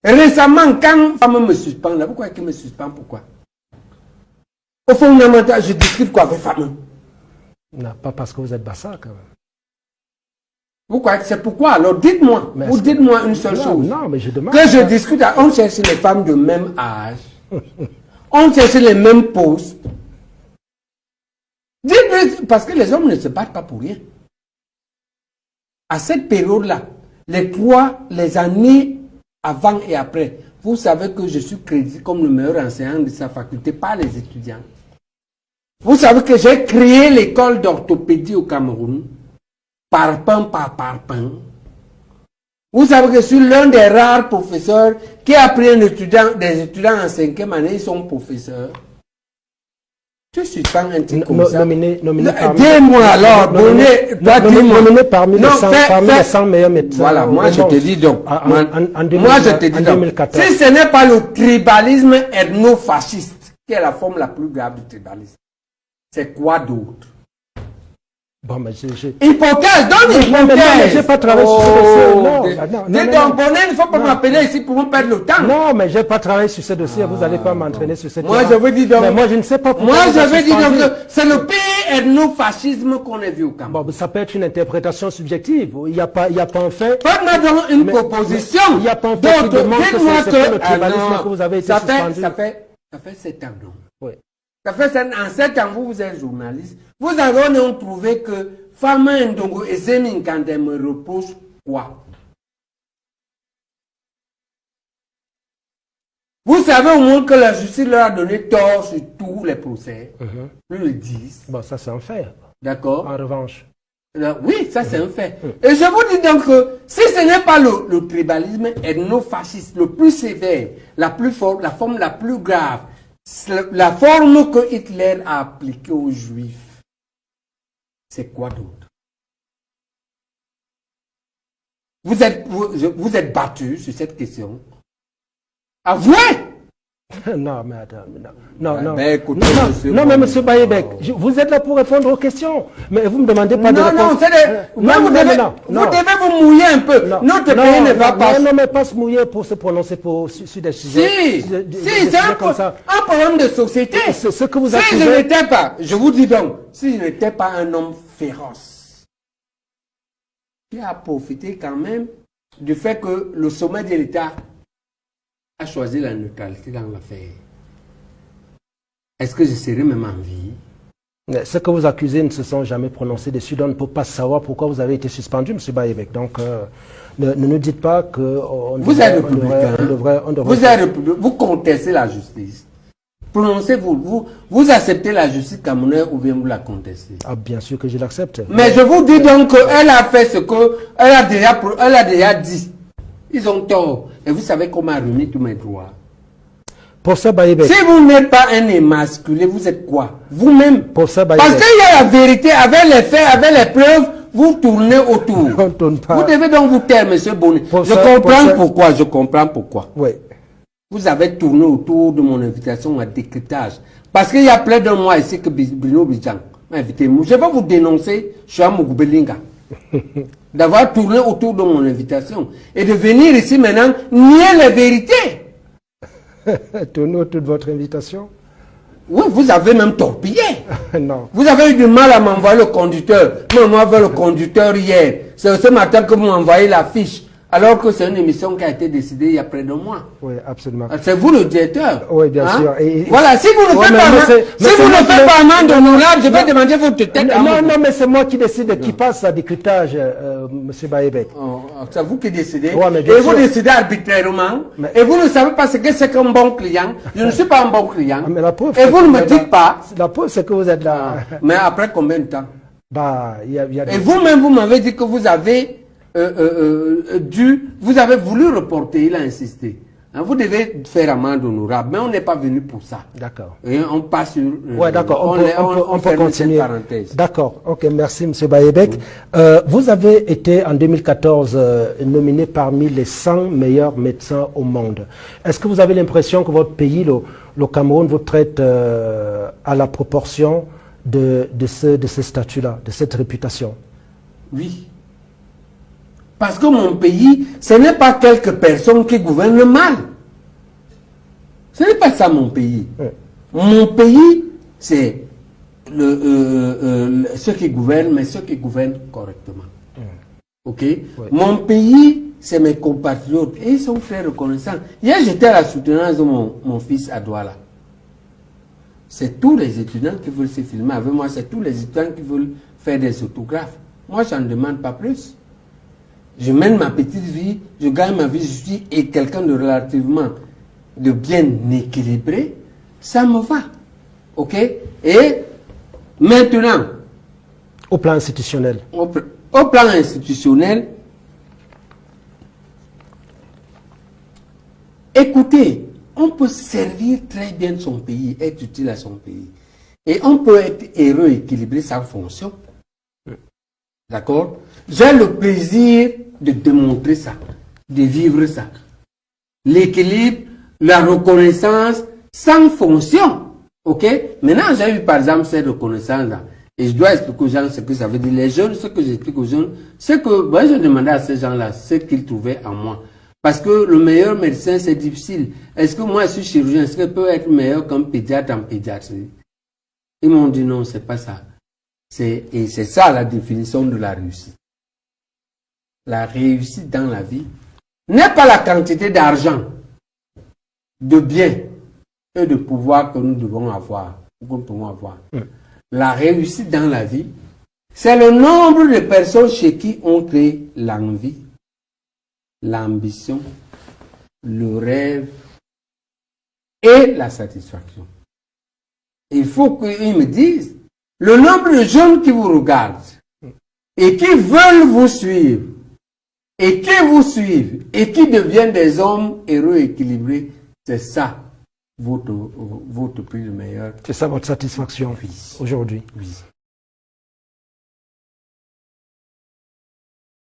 Récemment, quand femme me suspend, là, pourquoi elle me suspend? Pourquoi? Au fondamental, je discute quoi avec femme? Non, pas parce que vous êtes bassa quand même. Pourquoi? C'est pourquoi? Alors dites-moi, ou dites-moi une seule chose. Non, mais je demande. Que je discute, on cherche les femmes de même âge. On cherche les mêmes postes. Dites-moi, parce que les hommes ne se battent pas pour rien. À cette période-là, les années avant et après, vous savez que je suis crédité comme le meilleur enseignant de sa faculté par les étudiants. Vous savez que j'ai créé l'école d'orthopédie au Cameroun. Par pain. Vous savez que je suis l'un des rares professeurs qui a pris des étudiants en 5e année, ils sont professeurs. Je suis pas un type comme ça. Dis-moi alors, nominé parmi les 100 meilleurs médecins. Voilà, moi je te dis donc. Moi je te dis donc. Si ce n'est pas le tribalisme ethno-fasciste, qui est la forme la plus grave du tribalisme, c'est quoi d'autre? Bon, mais hypothèse, donne hypothèse. Mais j'ai pas travaillé sur ce dossier. Non. Il ne faut pas m'appeler ici pour me perdre le temps. Non, mais j'ai pas travaillé sur ce dossier. Vous n'allez pas m'entraîner sur ce dossier. Moi, je veux dire donc. Mais moi, je ne sais pas pourquoi. Moi, je veux dire donc que c'est le pire ethno-fascisme qu'on ait vu au Cameroun. Bon, ça peut être une interprétation subjective. Il n'y a pas un fait. Faites-moi donc une proposition. Il n'y a pas un fait qui demande que c'est le tribalisme que vous avez été suspendu. Ça fait 7 ans donc. Oui. Ça fait en 7 ans, vous êtes journaliste. Vous avez prouvé que Fama Ndongo et Zemi Nkandé me reprochent quoi? Vous savez au moins que la justice leur a donné tort sur tous les procès. Plus de 10. Bon, ça c'est un fait. D'accord. En revanche. Oui, ça c'est un fait. Et je vous dis donc que si ce n'est pas le tribalisme ethno-fasciste le plus sévère, la forme la plus grave, la forme que Hitler a appliquée aux Juifs, c'est quoi d'autre? Vous êtes battu sur cette question. Avouez! Non, mais attends, non. Mais écoutez, non, mais monsieur Bayebek, vous êtes là pour répondre aux questions. Mais vous ne me demandez pas de répondre. Vous devez vous mouiller un peu. Notre pays ne va pas. Non, mais pas se mouiller pour se prononcer sur des sujets. Si, c'est un problème de société. Ce que vous si je n'étais pas, je vous dis donc, si je n'étais pas un homme féroce, qui a profité quand même du fait que le sommet de l'État a choisi la neutralité dans l'affaire. Est-ce que je serais même en vie? Ce que vous accusez ne se sont jamais prononcés dessus, donc on ne peut pas savoir pourquoi vous avez été suspendu, M. Bayebek. Donc, ne nous dites pas que vous êtes républicain. Vous contestez la justice. Prononcez-vous. Vous acceptez la justice camerounaise ou bien vous la contestez? Ah, bien sûr que je l'accepte. Mais je vous dis donc qu'elle a fait ce qu'elle a déjà dit. Ils ont tort. Et vous savez qu'on m'a remis tous mes droits. Pour ça, Bayebek. Si vous n'êtes pas un émasculé, vous êtes quoi? Vous-même. Pour ça, Bayebek. Parce qu'il y a la vérité, avec les faits, avec les preuves, vous tournez autour. On tourne pas. Vous devez donc vous taire, M. Bonnet. Je comprends pourquoi. Oui. Vous avez tourné autour de mon invitation à décryptage. Parce qu'il y a plein de mois ici que Bruno Bidjan m'a invité. Je vais vous dénoncer, je suis à Mougoubelinga. D'avoir tourné autour de mon invitation et de venir ici maintenant nier les vérités. Tourner autour de votre invitation? Oui, vous avez même torpillé. Non. Vous avez eu du mal à m'envoyer le conducteur. Moi, m'envoie le conducteur hier. C'est ce matin que vous m'envoyez la fiche. Alors que c'est une émission qui a été décidée il y a près de mois. Oui, absolument. C'est vous le directeur. Oui, bien sûr. Voilà, si vous ne faites pas amende honorable, je vais demander votre tête. Non, mais c'est moi qui décide de qui passe à décryptage, M. Bayebek. C'est vous qui décidez. Et vous décidez arbitrairement. Et vous ne savez pas ce que c'est qu'un bon client. Je ne suis pas un bon client. Mais la preuve, et vous ne me dites pas. La preuve, c'est que vous êtes là. Mais après combien de temps? Et vous-même, vous m'avez dit que vous avez vous avez voulu reporter, il a insisté. Hein, vous devez faire amende honorable, mais on n'est pas venu pour ça. D'accord. Et on passe sur... ouais, d'accord, on peut continuer. D'accord, ok, merci M. Bayebek. Vous avez été en 2014 nominé parmi les 100 meilleurs médecins au monde. Est-ce que vous avez l'impression que votre pays, le Cameroun, vous traite à la proportion de ce statut-là, de cette réputation? Oui. Parce que mon pays, ce n'est pas quelques personnes qui gouvernent mal. Ce n'est pas ça mon pays. Mon pays, c'est ceux qui gouvernent, mais ceux qui gouvernent correctement. Ok? Mon pays, c'est mes compatriotes. Et ils sont très reconnaissants. Hier, j'étais à la soutenance de mon fils à Douala. C'est tous les étudiants qui veulent se filmer avec moi. C'est tous les étudiants qui veulent faire des autographes. Moi, je n'en demande pas plus. Je mène ma petite vie, je gagne ma vie, je suis quelqu'un de relativement de bien équilibré. Ça me va. Ok? Et maintenant, au plan institutionnel. Au plan institutionnel, écoutez, on peut servir très bien de son pays, être utile à son pays. Et on peut être heureux, équilibré sans fonction. D'accord? J'ai le plaisir de démontrer ça, de vivre ça. L'équilibre, la reconnaissance sans fonction. Ok? Maintenant, j'ai eu par exemple cette reconnaissance-là. Et je dois expliquer aux gens ce que ça veut dire. Les jeunes, ce que j'explique aux jeunes, c'est que moi, je demandais à ces gens-là ce qu'ils trouvaient en moi. Parce que le meilleur médecin, c'est difficile. Est-ce que moi, je suis chirurgien, est-ce que je peux être meilleur qu'un pédiatre en pédiatrie? Ils m'ont dit non, c'est pas ça. Et c'est ça la définition de la réussite. La réussite dans la vie n'est pas la quantité d'argent, de biens et de pouvoir que nous devons avoir, que nous pouvons avoir. La réussite dans la vie, c'est le nombre de personnes chez qui on crée l'envie, l'ambition, le rêve et la satisfaction. Il faut qu'ils me disent le nombre de jeunes qui vous regardent et qui veulent vous suivre et qui vous suivent et qui deviennent des hommes heureux et équilibrés, c'est ça votre prix le meilleur. C'est ça votre satisfaction aujourd'hui. Oui.